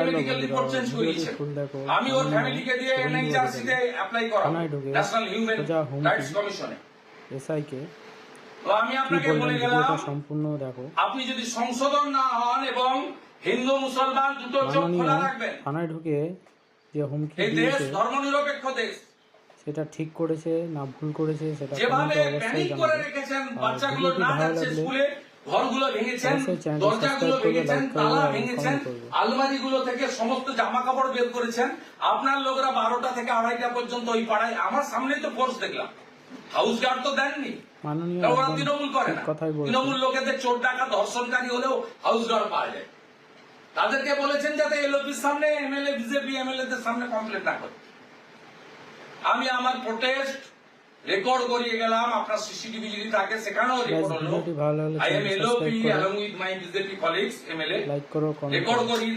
Medical report change করিয়েছে। আমি ওর ফ্যামিলিকে দিয়ে এনএইচআরসিতে অ্যাপ্লাই করা ন্যাশনাল হিউম্যান রাইটস কমিশনে এসআইকে। তো আমি আপনাকে বলে গেলাম সম্পূর্ণ দেখো, আপনি যদি সংশোধন না হন এবং হিন্দু মুসলমান দুটো চোখ খোলা রাখবেন, থানায় ঢুকে যে হুমকি এই দেশ ধর্মনিরপেক্ষ দেশ, সেটা ঠিক করেছে না ভুল করেছে সেটা যেভাবে প্যানিক করে রেখেছেন, বাচ্চাগুলো না যাচ্ছে স্কুলে, ঘরগুলো ভেঙেছেন, দরজাগুলো ভেঙেছেন, তালা ভেঙেছেন, আলমারিগুলো থেকে সমস্ত জামা কাপড় বের করেছেন। আপনার লোকরা 12টা থেকে 2:30টা পর্যন্ত ওই পাড়ায় আমার সামনেই তো ফোর্স দেখলাম, হাউস গার্ড তো দেননি। ওরা তৃণমূল করে না, তৃণমূল লোকেদের চোর ডাকা ধর্ষণকারী হলেও হাউস গার্ড পাওয়া যায়। তাদেরকে বলেছেন যাতে এলওপির সামনে এমএলএ বিজেপি এমএলএ দের সামনে কমপ্লেন না করে। আমি আমার প্রোটেস্ট রেকর্ড করিয়ে গেলাম, আপনার সিসিটিভি যদি থাকে সেখানেও রেকর্ড হলো। I am LOP along with my BJP colleagues MLA like করো, রেকর্ড করিয়ে